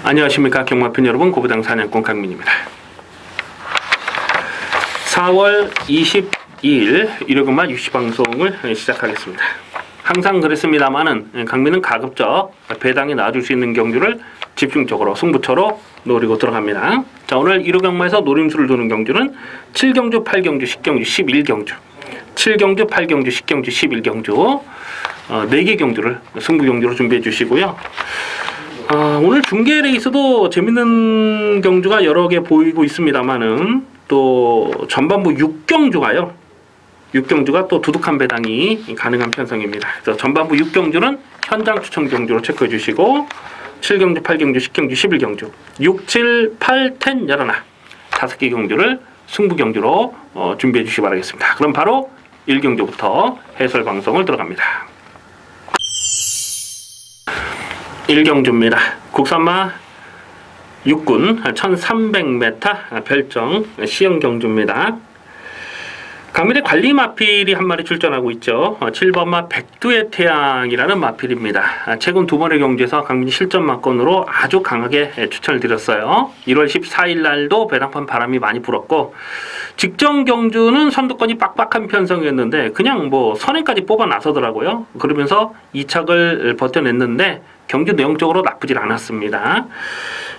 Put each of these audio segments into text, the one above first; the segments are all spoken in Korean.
안녕하십니까 경마팬 여러분, 고부당 사냥꾼 강민입니다. 4월 22일 일요일마 유시방송을 시작하겠습니다. 항상 그랬습니다만은 강민은 가급적 배당에 나와줄 수 있는 경주를 집중적으로 승부처로 노리고 들어갑니다. 자, 오늘 일요경마에서 노림수를 두는 경주는 7경주, 8경주, 10경주, 11경주 7경주, 8경주, 10경주, 11경주 4개 경주를 승부 경주로 준비해 주시고요. 오늘 중계 레이스도 재밌는 경주가 여러 개 보이고 있습니다만은 또 전반부 6경주가요. 6경주가 또 두둑한 배당이 가능한 편성입니다. 그래서 전반부 6경주는 현장 추천 경주로 체크해 주시고 7경주, 8경주, 10경주, 11경주 6, 7, 8, 10, 11 5개 경주를 승부 경주로 준비해 주시기 바라겠습니다. 그럼 바로 1경주부터 해설 방송을 들어갑니다. 1경주입니다. 국산마 6군 1300m 별정 시형 경주입니다. 강민의 관리 마필이 한 마리 출전하고 있죠. 7번마 백두의 태양이라는 마필입니다. 최근 2번의 경주에서 강민이 실전 마건으로 아주 강하게 추천을 드렸어요. 1월 14일 날도 배당판 바람이 많이 불었고 직전 경주는 선두권이 빡빡한 편성이었는데 그냥 뭐 선행까지 뽑아 나서더라고요. 그러면서 2착을 버텨냈는데 경주 내용적으로 나쁘질 않았습니다.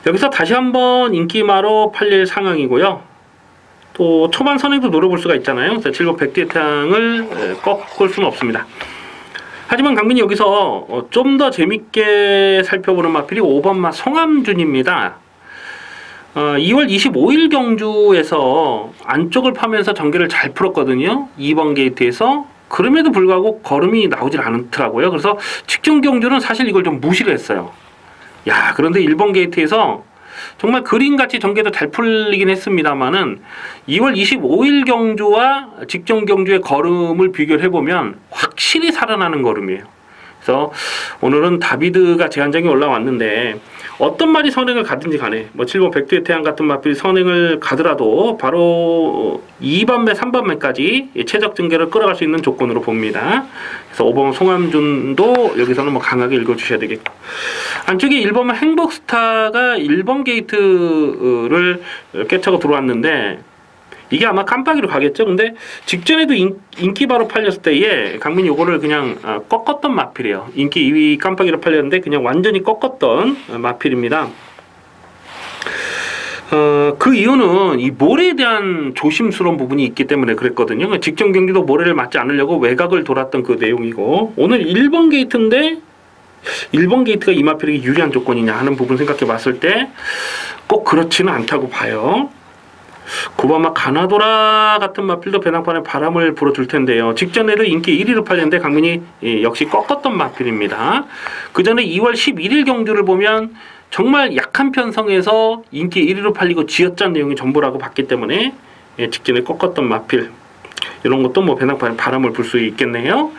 여기서 다시 한번 인기마로 팔릴 상황이고요. 또 초반 선행도 노려볼 수가 있잖아요. 그래서 7번 백두의 태양을 꺾을 수는 없습니다. 하지만 강민이 여기서 좀 더 재밌게 살펴보는 마필이 5번마 송암준입니다. 2월 25일 경주에서 안쪽을 파면서 전개를 잘 풀었거든요. 2번 게이트에서. 그럼에도 불구하고 걸음이 나오질 않더라고요. 그래서 직전 경주는 사실 이걸 좀 무시를 했어요. 야, 그런데 1번 게이트에서 정말 그림같이 전개도 잘 풀리긴 했습니다만은 2월 25일 경주와 직전 경주의 걸음을 비교를 해보면 확실히 살아나는 걸음이에요. 그래서 오늘은 다비드가 제한장에 올라왔는데 어떤 말이 선행을 가든지 간에 뭐 7번 백두의 태양 같은 마필이 선행을 가더라도 바로 2번매 3번매까지 최적 전개를 끌어갈 수 있는 조건으로 봅니다. 그래서 5번 송암준도 여기서는 뭐 강하게 읽어주셔야 되겠고, 안쪽에 1번만 행복스타가 1번 게이트를 깨차고 들어왔는데 이게 아마 깜빡이로 가겠죠. 근데 직전에도 인기 바로 팔렸을 때에 강민이 요거를 그냥 꺾었던 마필이에요. 인기 2위 깜빡이로 팔렸는데 그냥 완전히 꺾었던 마필입니다. 그 이유는 이 모래에 대한 조심스러운 부분이 있기 때문에 그랬거든요. 직전 경기도 모래를 맞지 않으려고 외곽을 돌았던 그 내용이고, 오늘 1번 게이트인데 1번 게이트가 이 마필에게 유리한 조건이냐 하는 부분 생각해 봤을 때 꼭 그렇지는 않다고 봐요. 9번마 가나도라 같은 마필도 배당판에 바람을 불어줄 텐데요. 직전에도 인기 1위로 팔렸는데 강민이 역시 꺾었던 마필입니다. 그 전에 2월 11일 경주를 보면 정말 약한 편성에서 인기 1위로 팔리고 쥐어짠 내용이 전부라고 봤기 때문에 직전에 꺾었던 마필, 이런 것도 뭐 배당판에 바람을 불 수 있겠네요.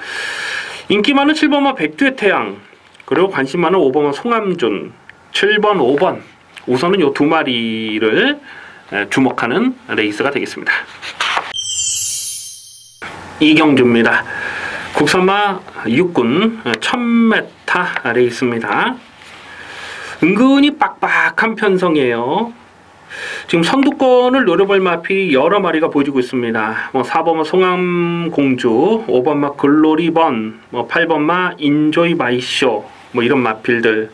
인기 많은 7번마 백두의 태양, 그리고 관심 많은 5번마 송암준, 7번, 5번 우선은 요 두 마리를 주목하는 레이스가 되겠습니다. 이경주입니다. 국산마 6군 1000m 레이스입니다. 은근히 빡빡한 편성이에요. 지금 선두권을 노려볼 마필이 여러 마리가 보여지고 있습니다. 뭐 4번마 송암공주, 5번마 글로리번, 뭐 8번마 인조이 마이쇼, 뭐 이런 마필들.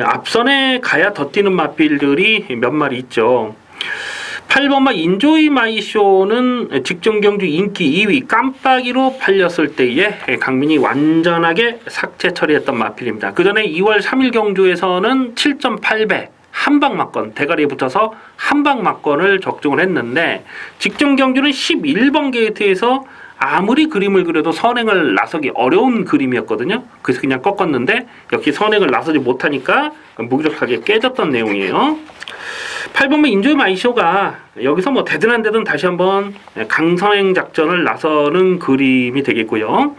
앞선에 가야 더 뛰는 마필들이 몇 마리 있죠. 8번마 인조이 마이쇼는 직전 경주 인기 2위 깜빡이로 팔렸을 때에 강민이 완전하게 삭제 처리했던 마필입니다. 그 전에 2월 3일 경주에서는 7.8배 한방 막건, 대가리에 붙어서 한방 막건을 적중을 했는데 직전 경주는 11번 게이트에서 아무리 그림을 그려도 선행을 나서기 어려운 그림이었거든요. 그래서 그냥 꺾었는데 역시 선행을 나서지 못하니까 무기력하게 깨졌던 내용이에요. 8번마 인조이 마이쇼가 여기서 뭐 되든 안 되든 다시 한번 강선행 작전을 나서는 그림이 되겠고요.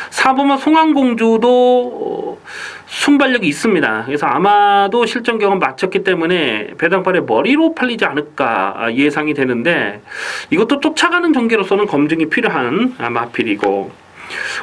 4번마 송암공주도 순발력이 있습니다. 그래서 아마도 실전 경험 마쳤기 때문에 배당판에 머리로 팔리지 않을까 예상이 되는데 이것도 쫓아가는 전개로서는 검증이 필요한 마필이고,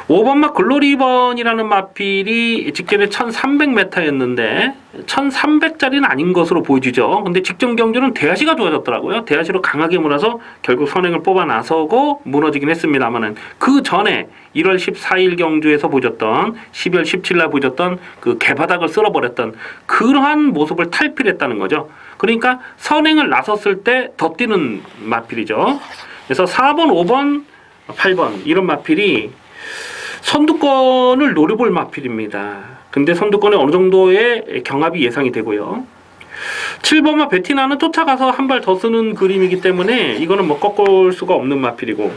5번마 글로리번이라는 마필이 직전에 1300m였는데 1300짜리는 아닌 것으로 보여지죠. 근데 직전 경주는 대하시가 좋아졌더라고요. 대하시로 강하게 몰아서 결국 선행을 뽑아 나서고 무너지긴 했습니다만은 그 전에 1월 14일 경주에서 보여줬던 12월 17일 날 보여줬던 그 개바닥을 쓸어버렸던 그러한 모습을 탈피했다는 거죠. 그러니까 선행을 나섰을 때 더 뛰는 마필이죠. 그래서 4번, 5번, 8번 이런 마필이 선두권을 노려볼 마필입니다. 근데 선두권에 어느 정도의 경합이 예상이 되고요. 7번마 베티나는 쫓아가서 한 발 더 쓰는 그림이기 때문에 이거는 뭐 꺾을 수가 없는 마필이고,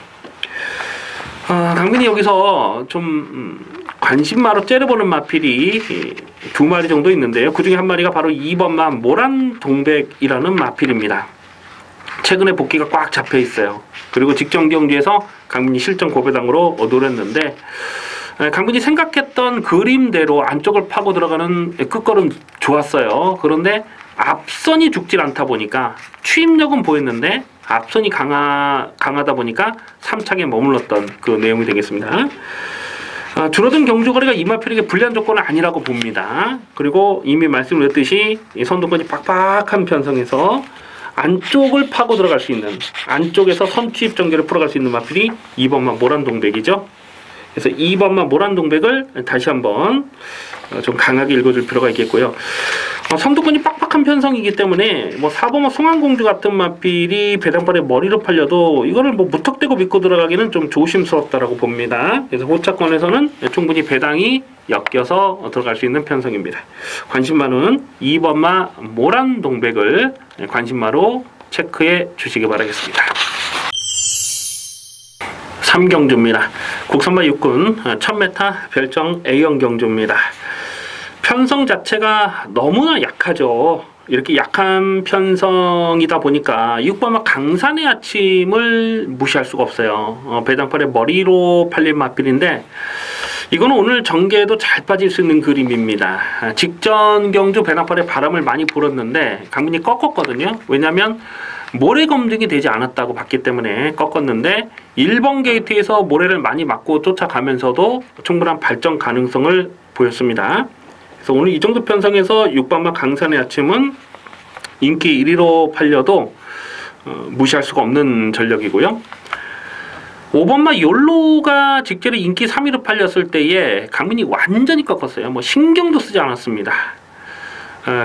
강민이 여기서 좀 관심마로 째려보는 마필이 두 마리 정도 있는데요. 그 중에 한 마리가 바로 2번마 모란동백이라는 마필입니다. 최근에 복귀가 꽉 잡혀 있어요. 그리고 직전 경주에서 강민이 실전 고배당으로 노렸는데, 강민이 생각했던 그림대로 안쪽을 파고 들어가는 끝걸음 좋았어요. 그런데 앞선이 죽질 않다 보니까 추임력은 보였는데 앞선이 강하다 보니까 3착에 머물렀던 그 내용이 되겠습니다. 줄어든 경주거리가 이 마필에게 불리한 조건은 아니라고 봅니다. 그리고 이미 말씀드렸듯이 이 선두권이 빡빡한 편성에서 안쪽을 파고 들어갈 수 있는, 안쪽에서 선취입 전개를 풀어갈 수 있는 마필이 2번마 모란동백이죠. 그래서 2번마 모란동백을 다시 한번 좀 강하게 읽어줄 필요가 있겠고요. 선두권이 빡빡한 편성이기 때문에 뭐 4번마 송환공주 같은 마필이 배당발에 머리로 팔려도 이거를 뭐 무턱대고 믿고 들어가기는 좀 조심스럽다라고 봅니다. 그래서 호차권에서는 충분히 배당이 엮여서 들어갈 수 있는 편성입니다. 관심마는 2번마 모란동백을 관심마로 체크해 주시기 바라겠습니다. 3경주입니다. 국산마 6군 1000m 별정 A형 경주입니다. 편성 자체가 너무나 약하죠. 이렇게 약한 편성이다 보니까 6번마 강산의 아침을 무시할 수가 없어요. 배당팔의 머리로 팔린 마필인데 이거는 오늘 전개에도 잘 빠질 수 있는 그림입니다. 직전 경주 배당팔에 바람을 많이 불었는데 강민이 꺾었거든요. 왜냐하면 모래 검증이 되지 않았다고 봤기 때문에 꺾었는데 1번 게이트에서 모래를 많이 맞고 쫓아가면서도 충분한 발전 가능성을 보였습니다. 그래서 오늘 이 정도 편성에서 6번마 강산의 아침은 인기 1위로 팔려도 무시할 수가 없는 전력이고요. 5번마 욜로가 직전에 인기 3위로 팔렸을 때에 강민이 완전히 꺾었어요. 뭐 신경도 쓰지 않았습니다.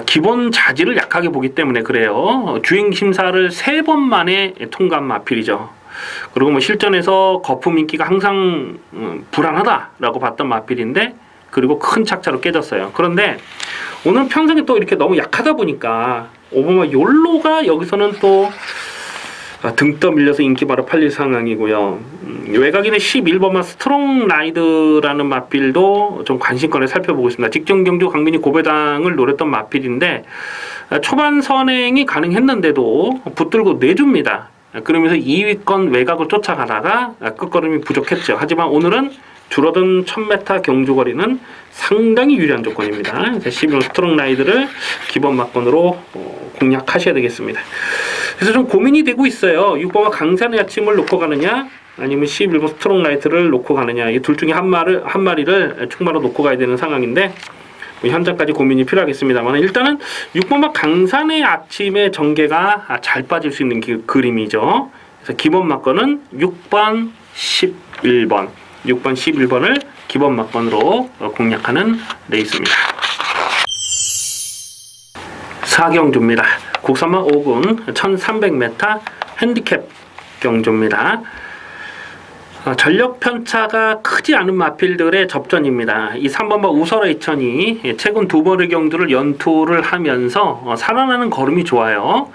기본 자질을 약하게 보기 때문에 그래요. 주행 심사를 3번 만에 통과한 마필이죠. 그리고 뭐 실전에서 거품 인기가 항상 불안하다라고 봤던 마필인데 그리고 큰 착차로 깨졌어요. 그런데 오늘 편성이 또 이렇게 너무 약하다 보니까 5번마 욜로가 여기서는 또 등 떠밀려서 인기바로 팔릴 상황이고요. 외곽인의 11번마 스트롱라이드라는 마필도 좀 관심권에 살펴보고 있습니다. 직전 경주 강민이 고배당을 노렸던 마필인데 초반 선행이 가능했는데도 붙들고 내줍니다. 그러면서 2위권 외곽을 쫓아가다가 끝걸음이 부족했죠. 하지만 오늘은 줄어든 1000m 경주거리는 상당히 유리한 조건입니다. 11번 스트롱라이드를 기본 막건으로 공략하셔야 되겠습니다. 그래서 좀 고민이 되고 있어요. 6번마 강산의 아침을 놓고 가느냐 아니면 11번 스트롱라이트를 놓고 가느냐, 이 둘 중에 한 마리를 충마로 놓고 가야 되는 상황인데 뭐 현장까지 고민이 필요하겠습니다만 일단은 6번마 강산의 아침의 전개가 잘 빠질 수 있는 그림이죠. 그래서 기본 막건은 6번, 11번을 기본 막건으로 공략하는 레이스입니다. 4경주입니다. 국산마 5군 1300m 핸디캡 경주입니다. 전력 편차가 크지 않은 마필들의 접전입니다. 이 3번마 우설아 이천이 최근 2번의 경주를 연투를 하면서 살아나는 걸음이 좋아요.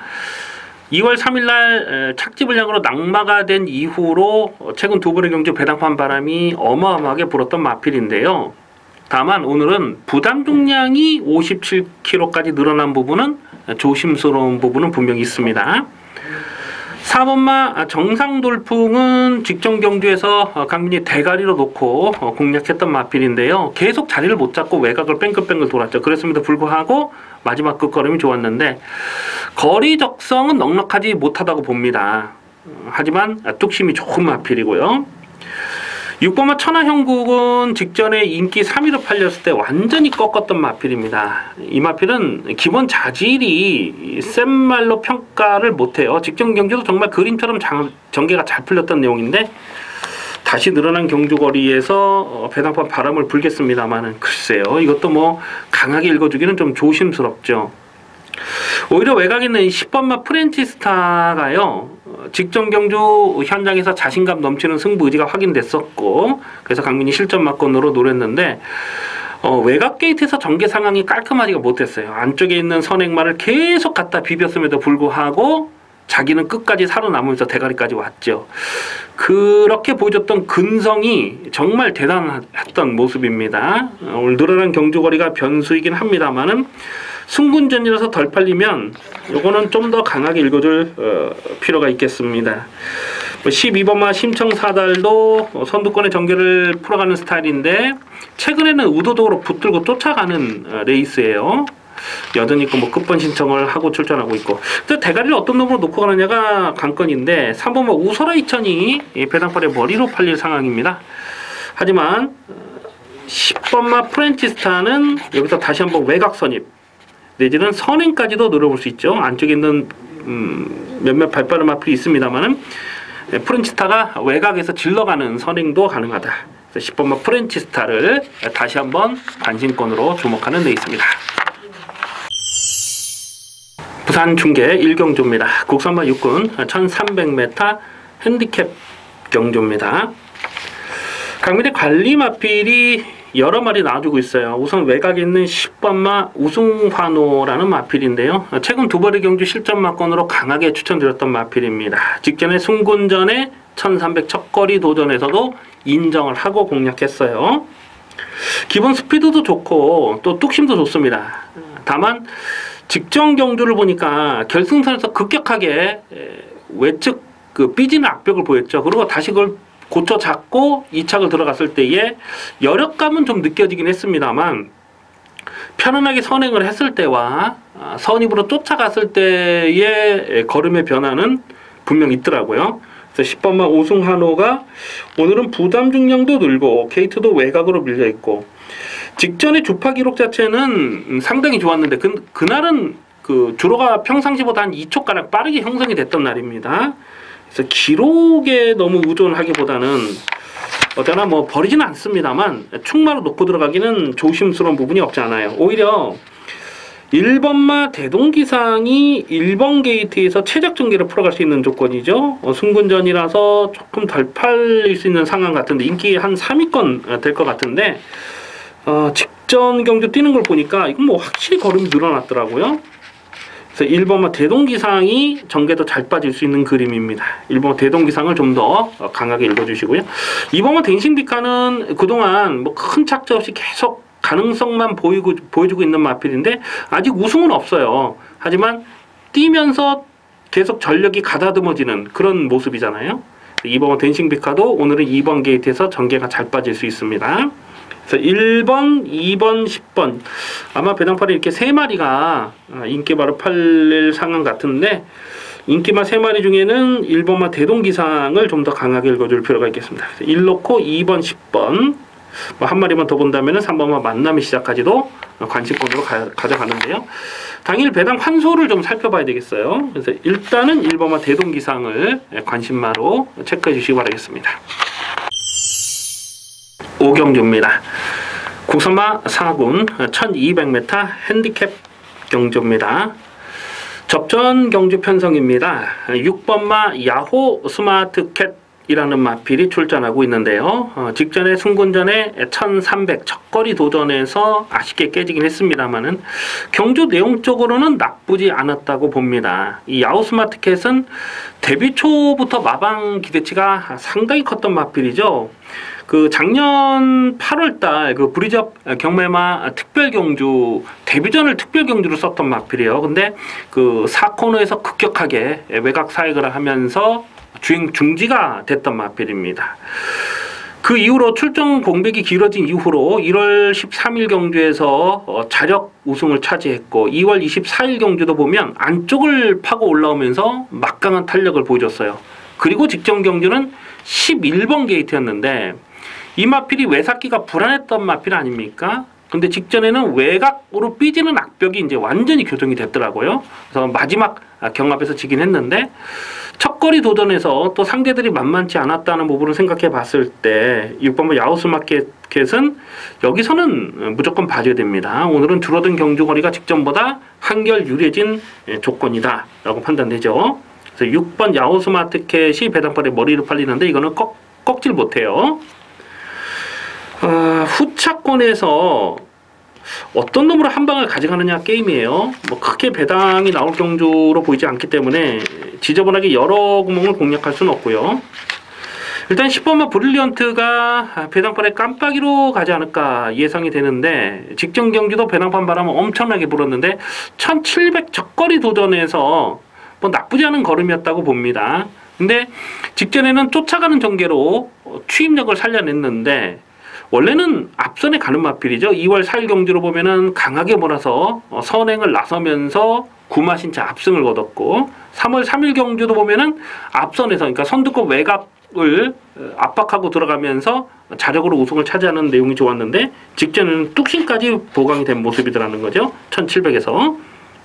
2월 3일날 착지불량으로 낙마가 된 이후로 최근 2번의 경주 배당판 바람이 어마어마하게 불었던 마필인데요. 다만 오늘은 부담 중량이 57kg까지 늘어난 부분은 조심스러운 부분은 분명히 있습니다. 4번마 정상돌풍은 직전 경주에서 강민이 대가리로 놓고 공략했던 마필인데요. 계속 자리를 못 잡고 외곽을 뺑글뺑글 돌았죠. 그랬음에도 불구하고 마지막 끝걸음이 좋았는데 거리 적성은 넉넉하지 못하다고 봅니다. 하지만 뚝심이 좋은 마필이고요. 6번마 천하형국은 직전에 인기 3위로 팔렸을 때 완전히 꺾었던 마필입니다. 이 마필은 기본 자질이 센 말로 평가를 못해요. 직전 경주도 정말 그림처럼 전개가 잘 풀렸던 내용인데 다시 늘어난 경주거리에서 배당판 바람을 불겠습니다만은 글쎄요, 이것도 뭐 강하게 읽어주기는 좀 조심스럽죠. 오히려 외곽 있는 10번마 프렌치스타가요, 직전 경주 현장에서 자신감 넘치는 승부 의지가 확인됐었고, 그래서 강민이 실전막건으로 노렸는데 외곽 게이트에서 전개 상황이 깔끔하지가 못했어요. 안쪽에 있는 선행마를 계속 갖다 비볐음에도 불구하고 자기는 끝까지 살아남으면서 대가리까지 왔죠. 그렇게 보여줬던 근성이 정말 대단했던 모습입니다. 오늘 늘어난 경주거리가 변수이긴 합니다만은 승군전이라서 덜 팔리면 요거는 좀 더 강하게 읽어줄 필요가 있겠습니다. 12번마 심청사달도 선두권의 전개를 풀어가는 스타일인데 최근에는 의도적으로 붙들고 쫓아가는 레이스예요. 여전히 뭐 급번 신청을 하고 출전하고 있고, 근데 대가리를 어떤 놈으로 놓고 가느냐가 관건인데 3번마 우소라 이천이 배당팔의 머리로 팔릴 상황입니다. 하지만 10번마 프렌치스타는 여기서 다시 한번 외곽 선입 내지는 선행까지도 노려볼 수 있죠. 안쪽에 있는 몇몇 발빠른 마필이 있습니다만은 프렌치스타가 외곽에서 질러가는 선행도 가능하다. 10번마 프렌치스타를 다시 한번 관심권으로 주목하는 데 있습니다. 부산 중계 1경주입니다. 국산마 6군 1300m 핸디캡 경주입니다. 강민의 관리 마필이 여러 마리 나와주고 있어요. 우선 외곽에 있는 10번마 우승환호라는 마필인데요. 최근 두 번의 경주 실전막건으로 강하게 추천드렸던 마필입니다. 직전에 승군전에 1300 첫거리 도전에서도 인정을 하고 공략했어요. 기본 스피드도 좋고 또 뚝심도 좋습니다. 다만 직전 경주를 보니까 결승선에서 급격하게 외측 삐지는 악벽을 보였죠. 그리고 다시 그걸 고쳐 잡고 2착을 들어갔을 때의 여력감은 좀 느껴지긴 했습니다만 편안하게 선행을 했을 때와 선입으로 쫓아갔을 때의 걸음의 변화는 분명 있더라고요. 그래서 10번마 오승한호가 오늘은 부담 중량도 늘고 게이트도 외곽으로 밀려있고 직전의 주파 기록 자체는 상당히 좋았는데 그날은 주로가 평상시보다 한 2초가량 빠르게 형성이 됐던 날입니다. 그래서 기록에 너무 의존하기보다는 어쩌나 뭐 버리지는 않습니다만 충마로 놓고 들어가기는 조심스러운 부분이 없지 않아요. 오히려 1번마 대동기상이 1번 게이트에서 최적 전개를 풀어갈 수 있는 조건이죠. 승군전이라서 조금 덜 팔릴 수 있는 상황 같은데 인기 한 3위권 될 것 같은데 직전 경주 뛰는 걸 보니까 이건 뭐 확실히 걸음이 늘어났더라고요. 그래서 1번마 대동기상이 전개도 잘 빠질 수 있는 그림입니다. 1번마 대동기상을 좀 더 강하게 읽어주시고요. 2번마 댕싱비카는 그동안 뭐 큰 착자 없이 계속 가능성만 보여주고 있는 마필인데 아직 우승은 없어요. 하지만 뛰면서 계속 전력이 가다듬어지는 그런 모습이잖아요. 2번마 댕싱비카도 오늘은 2번 게이트에서 전개가 잘 빠질 수 있습니다. 그래서 1번, 2번, 10번 아마 배당팔이 이렇게 3마리가 인기마로 팔릴 상황 같은데 인기마 3마리 중에는 1번마 대동기상을 좀 더 강하게 읽어줄 필요가 있겠습니다. 1 놓고 2번, 10번 뭐 한 마리만 더 본다면 3번마 만남의 시작까지도 관심권으로 가져가는데요. 당일 배당 환소를 좀 살펴봐야 되겠어요. 그래서 일단은 1번마 대동기상을 관심마로 체크해 주시기 바라겠습니다. 5경주입니다. 국산마 4군 1200m 핸디캡 경주입니다. 접전 경주 편성입니다. 6번마 야호 스마트캣이라는 마필이 출전하고 있는데요. 직전에 승군전에 1300 첫거리 도전에서 아쉽게 깨지긴 했습니다만은 경주 내용적으로는 나쁘지 않았다고 봅니다. 이 야호 스마트캣은 데뷔 초부터 마방 기대치가 상당히 컸던 마필이죠. 작년 8월달 브리즈업 경매마 특별경주 데뷔전을 특별경주로 썼던 마필이에요. 근데 4코너에서 급격하게 외곽 사익을 하면서 주행 중지가 됐던 마필입니다. 그 이후로 출전 공백이 길어진 이후로 1월 13일 경주에서 자력 우승을 차지했고 2월 24일 경주도 보면 안쪽을 파고 올라오면서 막강한 탄력을 보여줬어요. 그리고 직전 경주는 11번 게이트였는데 이 마필이 외삭기가 불안했던 마필 아닙니까? 근데 직전에는 외곽으로 삐지는 악벽이 이제 완전히 교정이 됐더라고요. 그래서 마지막 경합에서 지긴 했는데 첫 거리 도전에서 또 상대들이 만만치 않았다는 부분을 생각해 봤을 때 6번번 야우스 마켓은 여기서는 무조건 봐줘야 됩니다. 오늘은 줄어든 경주거리가 직전보다 한결 유리해진 조건이다 라고 판단되죠. 그래서 6번 야우스 마켓이 배당팔에 머리를 팔리는데 이거는 꺾질 못해요. 후차권에서 어떤 놈으로 한 방을 가져가느냐 게임이에요. 뭐 크게 배당이 나올 경주로 보이지 않기 때문에 지저분하게 여러 구멍을 공략할 수는 없고요. 일단 10번만 브릴리언트가 배당판에 깜빡이로 가지 않을까 예상이 되는데 직전 경기도 배당판 바람은 엄청나게 불었는데 1700 적거리 도전에서 뭐 나쁘지 않은 걸음이었다고 봅니다. 근데 직전에는 쫓아가는 전개로 추임력을 살려냈는데 원래는 앞선에 가는 마필이죠. 2월 4일 경주로 보면은 강하게 몰아서 선행을 나서면서 구마신차 압승을 거뒀고 3월 3일 경주도 보면은 앞선에서 그러니까 선두권 외곽을 압박하고 들어가면서 자력으로 우승을 차지하는 내용이 좋았는데 직전에는 뚝심까지 보강이 된 모습이더라는 거죠. 1700에서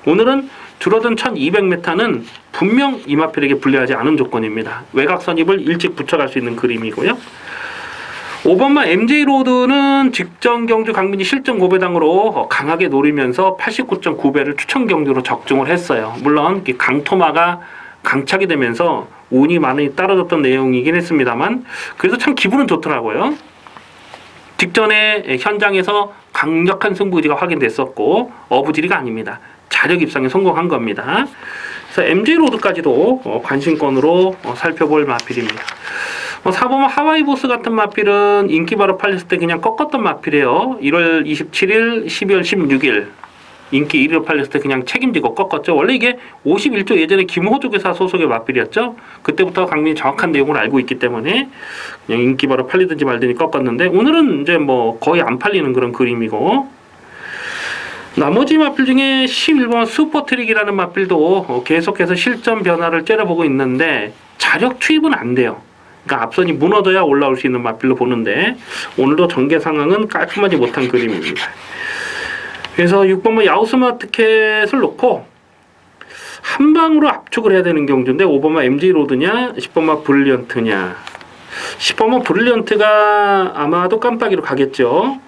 오늘은 줄어든 1200m는 분명 이 마필에게 불리하지 않은 조건입니다. 외곽 선입을 일찍 붙여갈 수 있는 그림이고요. 5번마 MJ로드는 직전 경주 강민이 실전 고배당으로 강하게 노리면서 89.9배를 추천 경주로 적중을 했어요. 물론 강토마가 강착이 되면서 운이 많이 떨어졌던 내용이긴 했습니다만 그래서 참 기분은 좋더라고요. 직전에 현장에서 강력한 승부지가 확인됐었고 어부지리가 아닙니다. 자력 입상에 성공한 겁니다. 그래서 MJ로드까지도 관심권으로 살펴볼 마필입니다. 4번 하와이 보스 같은 마필은 인기 바로 팔렸을 때 그냥 꺾었던 마필이에요. 1월 27일, 12월 16일 인기 1위로 팔렸을 때 그냥 책임지고 꺾었죠. 원래 이게 51조 예전에 김호조교사 소속의 마필이었죠. 그때부터 강민이 정확한 내용을 알고 있기 때문에 그냥 인기 바로 팔리든지 말든지 꺾었는데 오늘은 이제 뭐 거의 안 팔리는 그런 그림이고 나머지 마필 중에 11번 슈퍼트릭이라는 마필도 계속해서 실전 변화를 째려보고 있는데 자력 투입은 안 돼요. 그러니까 앞선이 무너져야 올라올 수 있는 마필로 보는데 오늘도 전개 상황은 깔끔하지 못한 그림입니다. 그래서 6번은 야우스마트켓을 놓고 한 방으로 압축을 해야 되는 경주인데 5번은 MJ로드냐 10번은 브릴리언트냐 10번은 브릴리언트가 아마도 깜빡이로 가겠죠.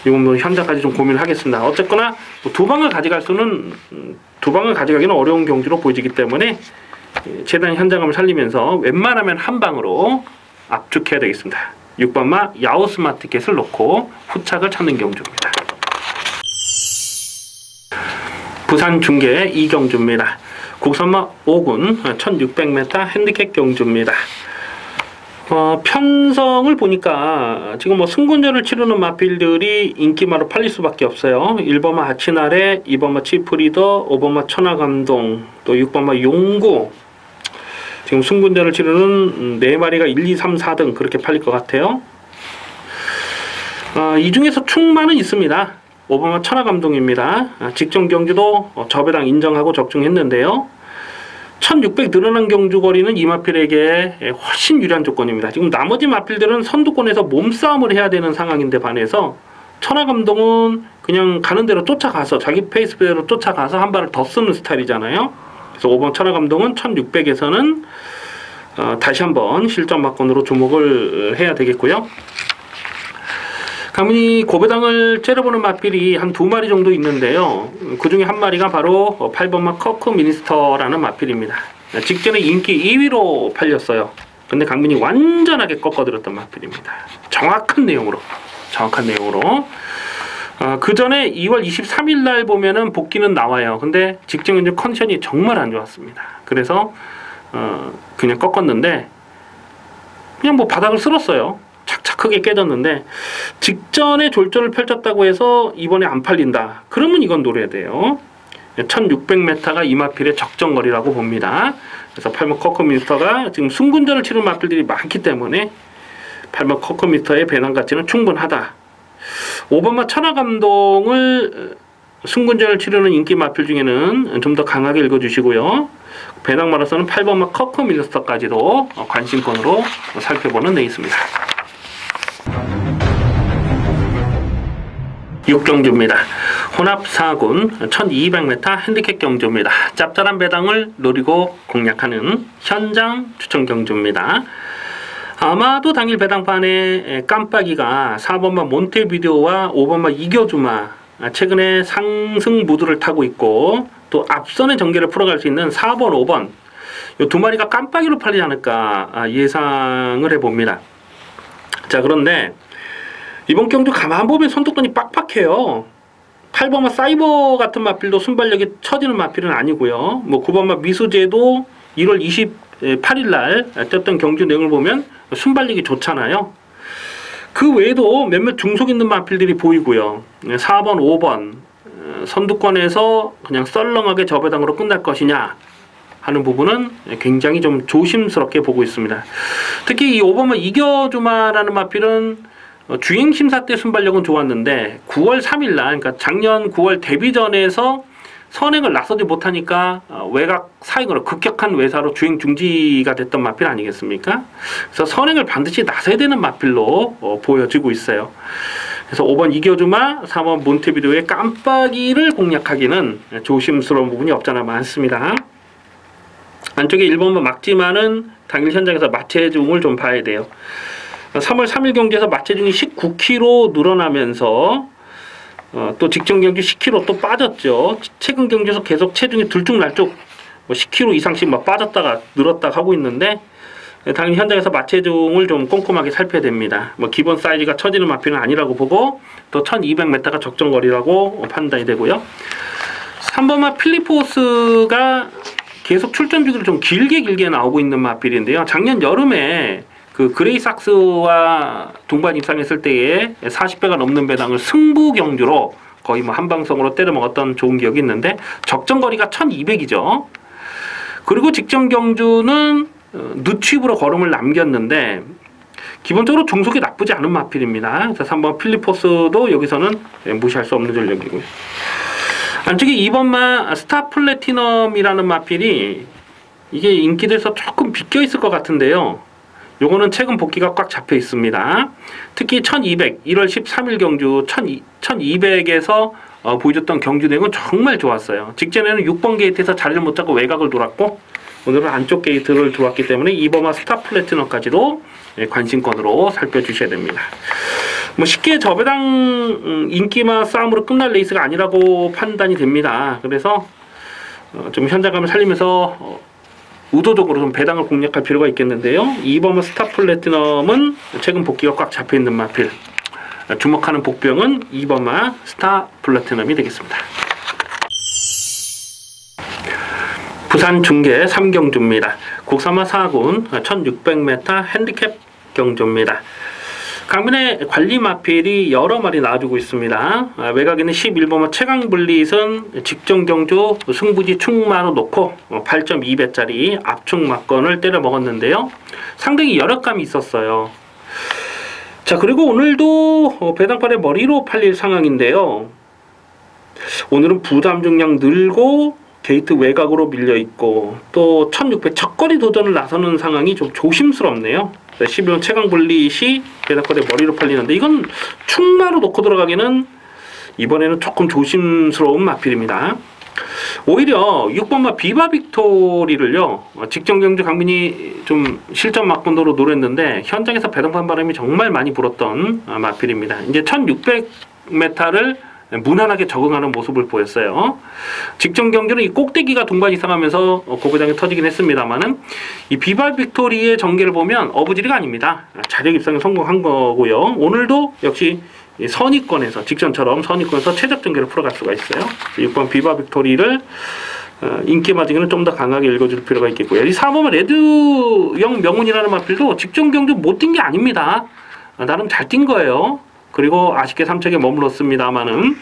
이건 뭐 현장까지 좀 고민을 하겠습니다. 어쨌거나 두 방을 가져가기는 어려운 경주로 보이기 때문에 최대한 현장감을 살리면서 웬만하면 한 방으로 압축해야 되겠습니다. 6번마 야우스마트켓을 놓고 후착을 찾는 경주입니다. 부산 중계 이경주입니다. 국선마 5군 1600m 핸디캡 경주입니다. 편성을 보니까 지금 뭐 승군전을 치르는 마필들이 인기마로 팔릴 수밖에 없어요. 1번마 아치나레, 2번마 치프리더, 5번마 천하감동, 또 6번마 용구. 지금 승군전을 치르는 4마리가 1, 2, 3, 4등 그렇게 팔릴 것 같아요. 이 중에서 충마는 있습니다. 5번마 천하감동입니다. 직전 경주도 저배당 인정하고 적중했는데요. 1600 늘어난 경주거리는 이 마필에게 훨씬 유리한 조건입니다. 지금 나머지 마필들은 선두권에서 몸싸움을 해야 되는 상황인데 반해서 천하감동은 그냥 가는 대로 쫓아가서 자기 페이스대로 쫓아가서 한 발을 더 쓰는 스타일이잖아요. 그래서 5번 천하감동은 1600에서는 다시 한번 실전 막건으로 주목을 해야 되겠고요. 강민이 고배당을 째려보는 마필이 한 2마리 정도 있는데요. 그 중에 한 마리가 바로 8번마 커크 미니스터라는 마필입니다. 직전에 인기 2위로 팔렸어요. 근데 강민이 완전하게 꺾어들었던 마필입니다. 정확한 내용으로. 그 전에 2월 23일 날 보면은 복귀는 나와요. 근데 직전 이제 컨디션이 정말 안 좋았습니다. 그래서 그냥 꺾었는데 그냥 뭐 바닥을 쓸었어요. 착착 크게 깨졌는데 직전에 졸전을 펼쳤다고 해서 이번에 안 팔린다. 그러면 이건 노려야 돼요. 1600m가 이 마필의 적정거리라고 봅니다. 그래서 8번 커커미터가 지금 승군전을 치는 마필들이 많기 때문에 8번 커커미터의 배당 가치는 충분하다. 5번마 천하감동을 승군전을 치르는 인기 마필 중에는 좀 더 강하게 읽어주시고요. 배당 마라서는 8번마 커커미터까지도 관심권으로 살펴보는 데 있습니다. 6경주입니다. 혼합 4군 1200m 핸디캡 경주입니다. 짭짤한 배당을 노리고 공략하는 현장 추천 경주입니다. 아마도 당일 배당판에 깜빡이가 4번마 몬테비데오와 5번마 이겨주마 최근에 상승 무드를 타고 있고, 또 앞선의 전개를 풀어갈 수 있는 4번, 5번 이 두 마리가 깜빡이로 팔리지 않을까 예상을 해봅니다. 자, 그런데 이번 경주 가만 보면 선두권이 빡빡해요. 8번마 사이버 같은 마필도 순발력이 처지는 마필은 아니고요. 뭐 9번마 미수제도 1월 28일 날 떴던 경주 내용을 보면 순발력이 좋잖아요. 그 외에도 몇몇 중속 있는 마필들이 보이고요. 4번, 5번 선두권에서 그냥 썰렁하게 저배당으로 끝날 것이냐 하는 부분은 굉장히 좀 조심스럽게 보고 있습니다. 특히 이 5번마 이겨주마라는 마필은 주행심사 때 순발력은 좋았는데 9월 3일 날, 그러니까 작년 9월 데뷔전에서 선행을 나서지 못하니까 외곽 사익으로 급격한 외사로 주행 중지가 됐던 마필 아니겠습니까? 그래서 선행을 반드시 나서야 되는 마필로 보여지고 있어요. 그래서 5번 이겨주마, 4번 몬테비데오의 깜빡이를 공략하기는 조심스러운 부분이 없잖아 많습니다. 안쪽에 1번만 막지만은 당일 현장에서 마체중을 좀 봐야 돼요. 3월 3일 경기에서 마체중이 19kg 늘어나면서 또 직전 경기 10kg 또 빠졌죠. 최근 경기에서 계속 체중이 들쭉날쭉 10kg 이상씩 막 빠졌다가 늘었다가 하고 있는데, 당연히 현장에서 마체중을 좀 꼼꼼하게 살펴야 됩니다. 뭐 기본 사이즈가 처지는 마필은 아니라고 보고, 또 1200m가 적정거리라고 판단이 되고요. 3번마 필리포스가 계속 출전 비교를 좀 길게 나오고 있는 마필인데요. 작년 여름에 그 그레이삭스와 동반 입상했을 때에 40배가 넘는 배당을 승부 경주로 거의 뭐 한방성으로 때려 먹었던 좋은 기억이 있는데, 적정거리가 1200이죠. 그리고 직전 경주는 늦추입으로 걸음을 남겼는데 기본적으로 중속이 나쁘지 않은 마필입니다. 그래서 3번 필리포스도 여기서는 무시할 수 없는 전력이고요. 안쪽에 2번마 스타 플래티넘이라는 마필이 이게 인기들에서 조금 비껴 있을 것 같은데요. 요거는 최근 복귀가 꽉 잡혀 있습니다. 특히 1200, 1월 13일 경주 1200에서 보여줬던 경주 내용은 정말 좋았어요. 직전에는 6번 게이트에서 자리를 못 잡고 외곽을 돌았고, 오늘은 안쪽 게이트를 들어왔기 때문에 2번마 스타 플래티넘까지도 관심권으로 살펴주셔야 됩니다. 뭐 쉽게 저배당 인기마 싸움으로 끝날 레이스가 아니라고 판단이 됩니다. 그래서 좀 현장감을 살리면서 의도적으로 좀 배당을 공략할 필요가 있겠는데요. 2번마 스타 플래티넘은 최근 복귀가 꽉 잡혀있는 마필, 주목하는 복병은 2번마 스타 플래티넘이 되겠습니다. 부산 중계 3경주입니다. 국산마 4군 1600m 핸디캡 경주입니다. 강민의 관리 마필이 여러 마리 나와주고 있습니다. 외곽에는 11번마 최강블릿은 직전 경주 승부지 충마로 놓고 8.2배짜리 압축 막건을 때려 먹었는데요. 상당히 여력감이 있었어요. 자, 그리고 오늘도 배당판에 머리로 팔릴 상황인데요. 오늘은 부담 중량 늘고 게이트 외곽으로 밀려있고, 또 1600 첫거리 도전을 나서는 상황이 좀 조심스럽네요. 11번 최강블릿이 배당권에 머리로 팔리는데 이건 충마로 놓고 들어가기는 이번에는 조금 조심스러운 마필입니다. 오히려 6번마 비바 빅토리를요, 직전 경주 강민이 좀 실전 막군도로 노렸는데 현장에서 배당판 바람이 정말 많이 불었던 마필입니다. 이제 1600m를 무난하게 적응하는 모습을 보였어요. 직전 경기는 이 꼭대기가 동반 이상하면서 고배당이 터지긴 했습니다만은, 이 비바 빅토리의 전개를 보면 어부지리가 아닙니다. 자력 입상에 성공한 거고요. 오늘도 역시 선의권에서, 직전처럼 선의권에서 최적 전개를 풀어갈 수가 있어요. 6번 비바 빅토리를 인기 마징을 좀 더 강하게 읽어줄 필요가 있겠고요. 이 4번은 레드영 명운이라는 마필도 직전 경주 못 뛴 게 아닙니다. 나름 잘 뛴 거예요. 그리고 아쉽게 3척에 머물렀습니다만은,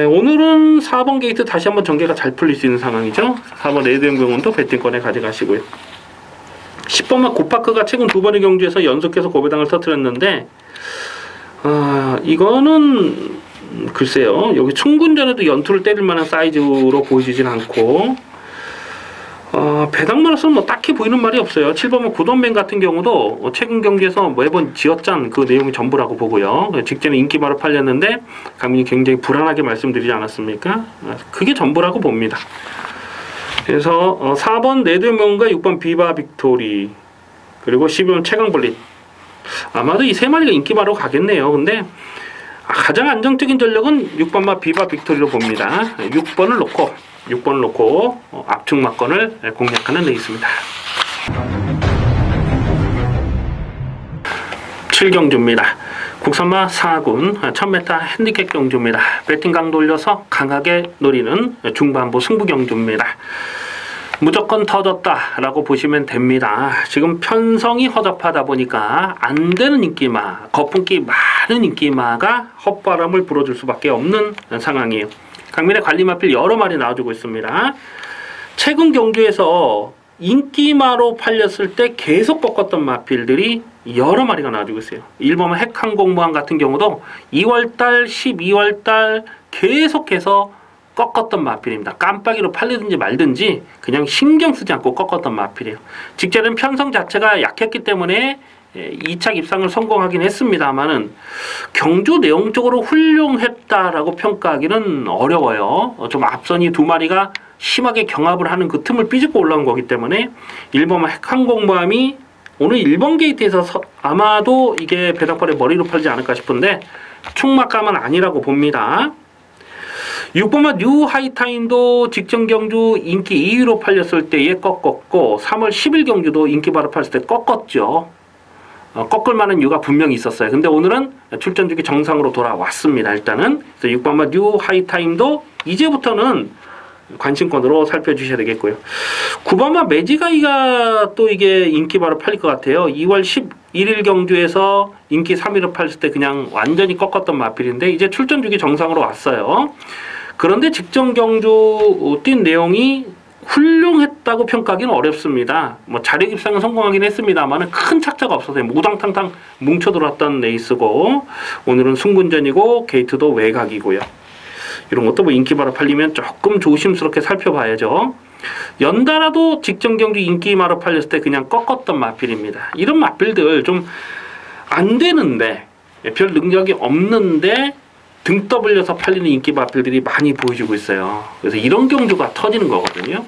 오늘은 4번 게이트 다시 한번 전개가 잘 풀릴 수 있는 상황이죠. 4번 레드영 명운도 배팅권에 가져가시고요. 10번만 고파크가 최근 두 번의 경주에서 연속해서 고배당을 터뜨렸는데, 이거는 글쎄요, 여기 충군전에도 연투를 때릴 만한 사이즈로 보여지진 않고, 배당으로서는 뭐 딱히 보이는 말이 없어요. 7번은 구던맨 같은 경우도 최근 경기에서 매번 지어짠 그 내용이 전부라고 보고요. 직전에 인기바로 팔렸는데 강민이 굉장히 불안하게 말씀드리지 않았습니까? 그게 전부라고 봅니다. 그래서 4번 네드명과 6번 비바 빅토리 그리고 12번 최강블릿 아마도 이 세 마리가 인기바로 가겠네요. 근데 가장 안정적인 전력은 6번마 비바 빅토리로 봅니다. 6번을 놓고 압축 막건을 공략하는 레이스입니다. 7경주입니다. 국산마 4군 1000m 핸디캡 경주입니다. 배팅 강도 올려서 강하게 노리는 중반부 승부 경주입니다. 무조건 터졌다라고 보시면 됩니다. 지금 편성이 허접하다 보니까 안 되는 인기마, 거품기 많은 인기마가 헛바람을 불어줄 수밖에 없는 상황이에요. 강민의 관리마필 여러 마리 나와주고 있습니다. 최근 경주에서 인기마로 팔렸을 때 계속 꺾었던 마필들이 여러 마리가 나와주고 있어요. 1번은 핵항공모함 같은 경우도 2월달, 12월달 계속해서 꺾었던 마필입니다. 깜빡이로 팔리든지 말든지 그냥 신경 쓰지 않고 꺾었던 마필이에요. 직전엔 편성 자체가 약했기 때문에 2차 입상을 성공하긴 했습니다만은 경주 내용적으로 훌륭했다라고 평가하기는 어려워요. 좀 앞선이 두 마리가 심하게 경합을 하는 그 틈을 삐집고 올라온 거기 때문에 1번 핵항공모함이 오늘 1번 게이트에서 아마도 이게 배당벌의 머리로 팔지 않을까 싶은데 충막감은 아니라고 봅니다. 6번마 뉴 하이타임도 직전 경주 인기 2위로 팔렸을 때에 꺾었고 3월 10일 경주도 인기 바로 팔렸을 때 꺾었죠. 꺾을 만한 이유가 분명히 있었어요. 근데 오늘은 출전 주기 정상으로 돌아왔습니다. 일단은 그래서 6번마 뉴 하이타임도 이제부터는 관심권으로 살펴주셔야 되겠고요. 9번마 매지가이가 또 이게 인기 바로 팔릴 것 같아요. 2월 11일 경주에서 인기 3위로 팔렸을 때 그냥 완전히 꺾었던 마필인데 이제 출전 주기 정상으로 왔어요. 그런데 직전 경주 뛴 내용이 훌륭했다고 평가하기는 어렵습니다. 뭐 자력 입상은 성공하긴 했습니다만 큰 착자가 없어서 무당탕탕 뭉쳐 들어왔던 레이스고 오늘은 승군전이고 게이트도 외곽이고요. 이런 것도 뭐 인기 바로 팔리면 조금 조심스럽게 살펴봐야죠. 연달아도 직전 경주 인기 바로 팔렸을 때 그냥 꺾었던 마필입니다. 이런 마필들 좀 안 되는데 별 능력이 없는데 등 떠벌려서 팔리는 인기 마필들이 많이 보여주고 있어요. 그래서 이런 경주가 터지는 거거든요.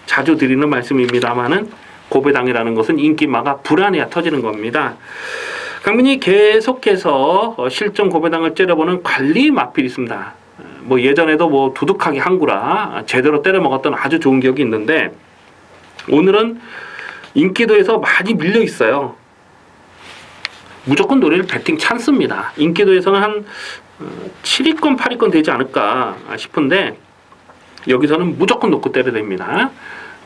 자주 드리는 말씀입니다만은 고배당이라는 것은 인기마가 불안해야 터지는 겁니다. 강민이 계속해서 실전 고배당을 째려보는 관리 마필이 있습니다. 뭐 예전에도 뭐 두둑하게 항구라 제대로 때려 먹었던 아주 좋은 기억이 있는데 오늘은 인기도에서 많이 밀려 있어요. 무조건 노래를 배팅 찬스입니다. 인기도에서는 한 7위권 8위권 되지 않을까 싶은데 여기서는 무조건 놓고 때려야 됩니다.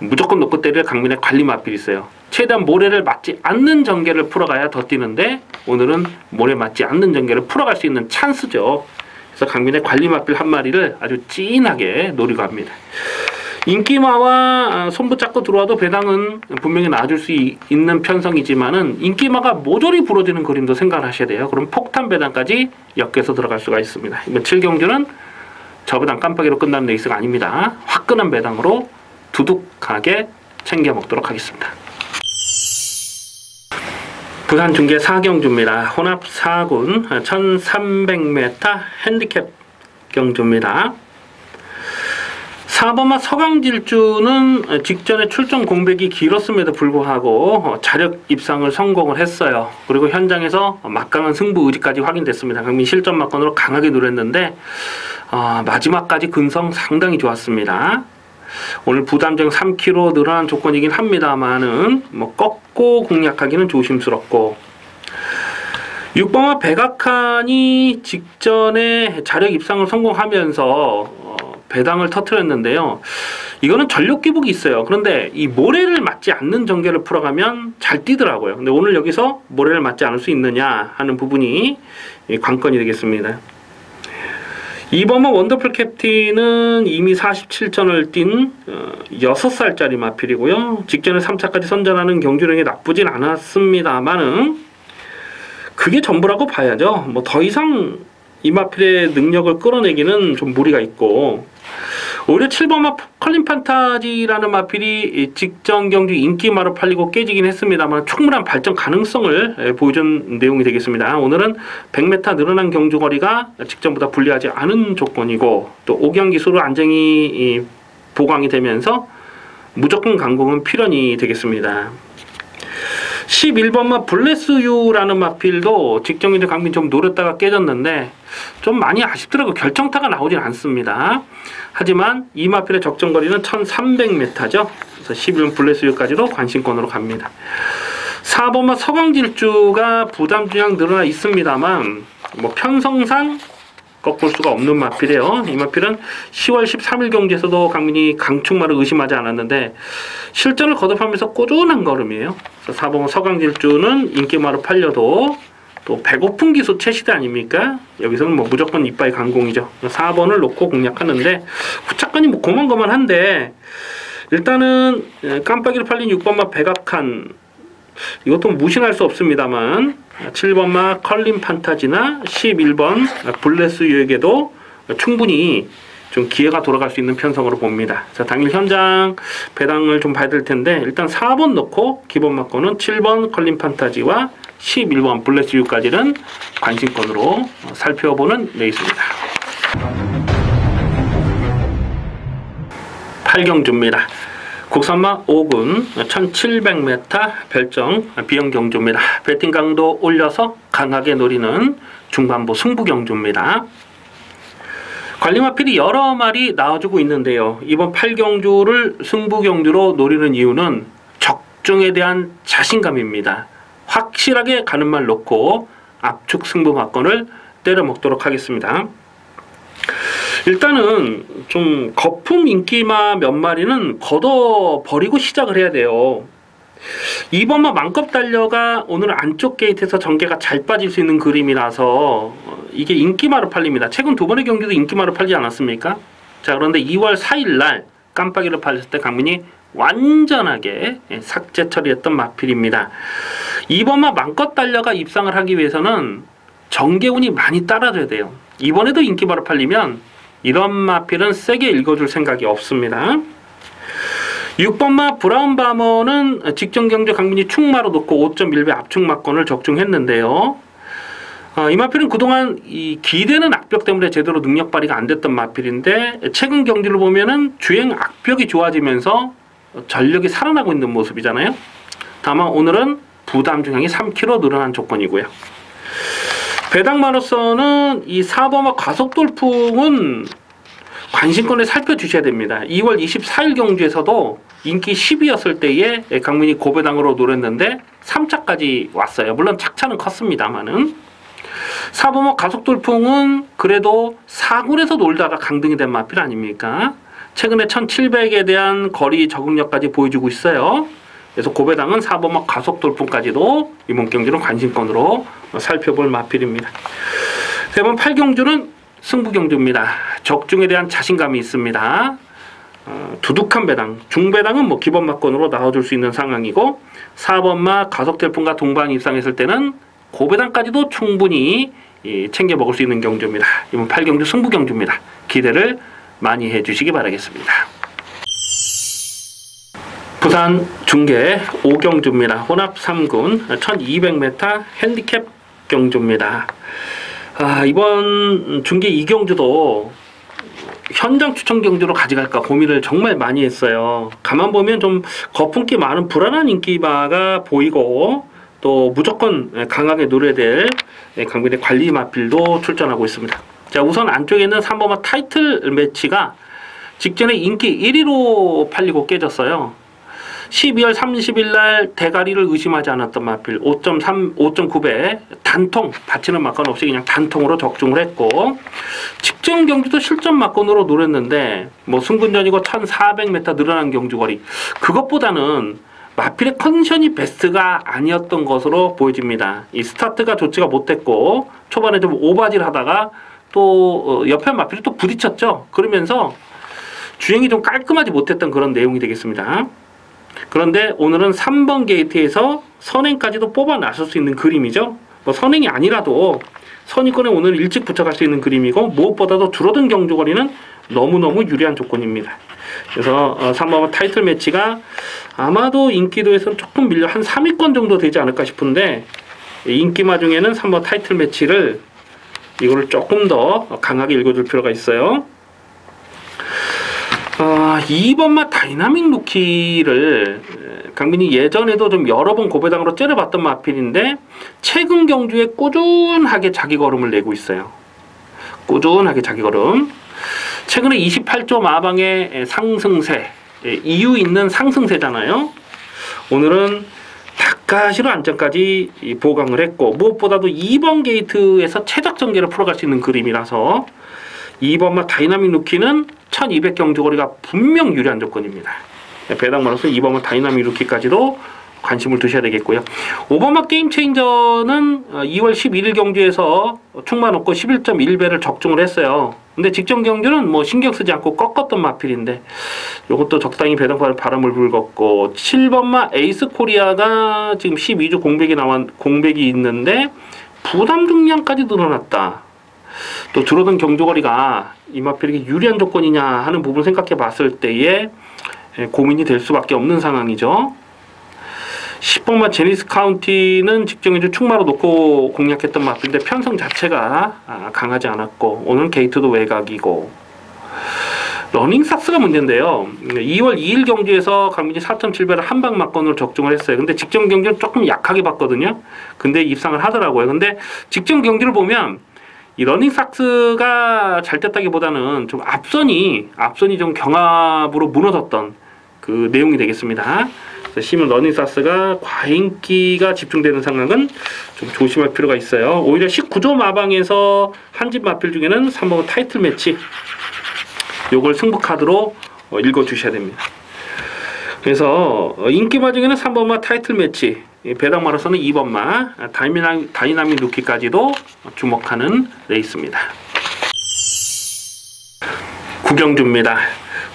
무조건 놓고 때릴 강민의 관리 마필이 있어요. 최대한 모래를 맞지 않는 전개를 풀어가야 더 뛰는데 오늘은 모래 맞지 않는 전개를 풀어갈 수 있는 찬스죠. 그래서 강민의 관리 마필 한 마리를 아주 찐하게 노리고 합니다. 인기마와 손부 잡고 들어와도 배당은 분명히 나와줄 수 있는 편성이지만은 인기마가 모조리 부러지는 그림도 생각하셔야 돼요. 그럼 폭탄 배당까지 엮여서 들어갈 수가 있습니다. 이번 7경주는 저배당 깜빡이로 끝나는 레이스가 아닙니다. 화끈한 배당으로 두둑하게 챙겨 먹도록 하겠습니다. 부산 중계 4경주입니다. 혼합 4군 1300m 핸디캡 경주입니다. 4번마 서강질주는 직전에 출전 공백이 길었음에도 불구하고 자력 입상을 성공을 했어요. 그리고 현장에서 막강한 승부 의지까지 확인됐습니다. 강민 실전 막건으로 강하게 노렸는데 마지막까지 근성 상당히 좋았습니다. 오늘 부담정 3kg 늘어난 조건이긴 합니다만은 뭐 꺾고 공략하기는 조심스럽고 6번마 백악한이 직전에 자력 입상을 성공하면서 배당을 터뜨렸는데요. 이거는 전력 기복이 있어요. 그런데 이 모래를 맞지 않는 전개를 풀어가면 잘 뛰더라고요. 근데 오늘 여기서 모래를 맞지 않을 수 있느냐 하는 부분이 관건이 되겠습니다. 2번마 원더풀 캡틴은 이미 47전을 뛴 6살짜리 마필이고요. 직전에 3차까지 선전하는 경주력이 나쁘진 않았습니다만은 그게 전부라고 봐야죠. 뭐 더 이상 이 마필의 능력을 끌어내기는 좀 무리가 있고 오히려 7번마 컬린 판타지라는 마필이 직전 경주 인기마로 팔리고 깨지긴 했습니다만 충분한 발전 가능성을 보여준 내용이 되겠습니다. 오늘은 100m 늘어난 경주 거리가 직전보다 불리하지 않은 조건이고 또 오경 기수로 안정이 보강이 되면서 무조건 강공은 필연이 되겠습니다. 11번마 블레스유라는 마필도 직전 경주 강민 좀 노렸다가 깨졌는데 좀 많이 아쉽더라고요. 결정타가 나오진 않습니다. 하지만 이 마필의 적정거리는 1300m죠. 그래서 11번 블레스유까지도 관심권으로 갑니다. 4번마 서강질주가 부담 중량 늘어나 있습니다만 뭐 편성상 꺾을 수가 없는 마필이에요. 이 마필은 10월 13일 경주에서도 강민이 강축마를 의심하지 않았는데 실전을 거듭하면서 꾸준한 걸음이에요. 그래서 4번 서강질주는 인기마로 팔려도 또 배고픈 기수 최시대 아닙니까? 여기서는 뭐 무조건 이빠이 강공이죠. 4번을 놓고 공략하는데 후착권이 뭐 고만고만한데 일단은 깜빡이로 팔린 6번마 백악한 이것도 무신할 수 없습니다만 7번마 컬린 판타지나 11번 블레스유에게도 충분히 좀 기회가 돌아갈 수 있는 편성으로 봅니다. 자, 당일 현장 배당을 좀 봐야 될 텐데 일단 4번 넣고 기본 막고는 7번 컬린 판타지와 11번 블레스유까지는 관심권으로 살펴보는 레이스입니다. 8경주입니다. 국산마 5군 1700m 별정 비형 경주입니다. 배팅 강도 올려서 강하게 노리는 중반부 승부 경주입니다. 관리마필이 여러 마리 나와주고 있는데요. 이번 8경주를 승부 경주로 노리는 이유는 적중에 대한 자신감입니다. 확실하게 가는 말 놓고 압축 승부 막건을 때려 먹도록 하겠습니다. 일단은 좀 거품 인기마 몇 마리는 걷어버리고 시작을 해야 돼요. 2번마 만컵 달려가 오늘 안쪽 게이트에서 전개가 잘 빠질 수 있는 그림이라서 이게 인기마로 팔립니다. 최근 두 번의 경기도 인기마로 팔지 않았습니까? 자, 그런데 2월 4일날 깜빡이로 팔렸을 때 강민이 완전하게 삭제 처리했던 마필입니다. 2번마 만컵 달려가 입상을 하기 위해서는 정계운이 많이 따라줘야 돼요. 이번에도 인기마로 팔리면 이런 마필은 세게 읽어줄 생각이 없습니다. 6번마 브라운 바머는 직전 경주 강민이 축마로 놓고 5.1배 압축 막건을 적중했는데요. 이 마필은 그동안 이 기대는 악벽 때문에 제대로 능력 발휘가 안 됐던 마필인데 최근 경주를 보면은 주행 악벽이 좋아지면서 전력이 살아나고 있는 모습이잖아요. 다만 오늘은 부담 중량이 3kg 늘어난 조건이고요. 배당마로서는 이 4번마 과속 돌풍은 관심권을 살펴주셔야 됩니다. 2월 24일 경주에서도 인기 10위였을 때에 강민이 고배당으로 노렸는데 3차까지 왔어요. 물론 착차는 컸습니다만은 4번마 과속 돌풍은 그래도 4군에서 놀다가 강등이 된 마필 아닙니까? 최근에 1700에 대한 거리 적응력까지 보여주고 있어요. 그래서 고배당은 4번마 과속 돌풍까지도 이번 경주는 관심권으로 살펴볼 마필입니다. 3번 8경주는 승부 경주입니다. 적중에 대한 자신감이 있습니다. 두둑한 배당, 중배당은 뭐 기본 막건으로 나와줄 수 있는 상황이고 4번마 과속 돌풍과 동반 입상했을 때는 고배당까지도 충분히 챙겨 먹을 수 있는 경주입니다. 이번 8경주 승부 경주입니다. 기대를 많이 해주시기 바라겠습니다. 부산 중계 5경주입니다. 혼합 3군 1200m 핸디캡 경주입니다. 이번 중계 2경주도 현장 추천 경주로 가져갈까 고민을 정말 많이 했어요. 가만 보면 좀 거품기 많은 불안한 인기마가 보이고 또 무조건 강하게 노려야 될 강민의 관리 마필도 출전하고 있습니다. 자, 우선 안쪽에 있는 3번마 타이틀 매치가 직전에 인기 1위로 팔리고 깨졌어요. 12월 30일 날 대가리를 의심하지 않았던 마필 5.9배 단통 받치는 막건 없이 그냥 단통으로 적중을 했고 직전 경주도 실전 막건으로 노렸는데 뭐 승분전이고 1400m 늘어난 경주거리 그것보다는 마필의 컨디션이 베스트가 아니었던 것으로 보여집니다. 이 스타트가 좋지가 못했고 초반에 좀 오바질 하다가 또 옆에 마필이 또 부딪혔죠. 그러면서 주행이 좀 깔끔하지 못했던 그런 내용이 되겠습니다. 그런데 오늘은 3번 게이트에서 선행까지도 뽑아 나설 수 있는 그림이죠. 뭐 선행이 아니라도 선입권에 오늘 일찍 붙여갈 수 있는 그림이고 무엇보다도 줄어든 경주거리는 너무너무 유리한 조건입니다. 그래서 3번 타이틀 매치가 아마도 인기도에서는 조금 밀려 한 3위권 정도 되지 않을까 싶은데 인기마 중에는 3번 타이틀 매치를 이거를 조금 더 강하게 읽어줄 필요가 있어요. 2번마 다이나믹 루키를 강민이 예전에도 좀 여러 번 고배당으로 째려봤던 마필인데 최근 경주에 꾸준하게 자기 걸음을 내고 있어요. 꾸준하게 자기 걸음. 최근에 28조 마방의 상승세, 이유 있는 상승세잖아요. 오늘은 닭가시로 안전까지 보강을 했고 무엇보다도 2번 게이트에서 최적 전개를 풀어갈 수 있는 그림이라서 2번마 다이나믹 루키는 1200 경주거리가 분명 유리한 조건입니다. 배당마로서 2번마 다이나믹 루키까지도 관심을 두셔야 되겠고요. 5번마 게임 체인저는 2월 11일 경주에서 충만 없고 11.1배를 적중을 했어요. 근데 직전 경주는 뭐 신경 쓰지 않고 꺾었던 마필인데 이것도 적당히 배당받을 바람을 불었고 7번마 에이스 코리아가 지금 12주 공백이 있는데 부담 중량까지 늘어났다. 또 줄어든 경주거리가 이 마필에게 유리한 조건이냐 하는 부분을 생각해 봤을 때에 고민이 될 수밖에 없는 상황이죠. 10번마 제니스 카운티는 직전경주 충마로 놓고 공략했던 마필인데 편성 자체가 강하지 않았고 오늘 게이트도 외곽이고 러닝삭스가 문제인데요. 2월 2일 경주에서 강민이 4.7배를 한방 막건으로 적중을 했어요. 근데 직전 경주는 조금 약하게 봤거든요. 근데 입상을 하더라고요. 근데 직전 경주를 보면 이 러닝삭스가 잘 됐다기보다는 좀 앞선이 좀 경합으로 무너졌던 그 내용이 되겠습니다. 시문 러닝삭스가 과인기가 집중되는 상황은 좀 조심할 필요가 있어요. 오히려 19조 마방에서 한집 마필 중에는 3번 타이틀 매치 요걸 승부 카드로 읽어주셔야 됩니다. 그래서 인기마 중에는 3번마 타이틀 매치, 배당마로서는 2번마 다이나믹 루키까지도 주목하는 레이스입니다. 구경주입니다.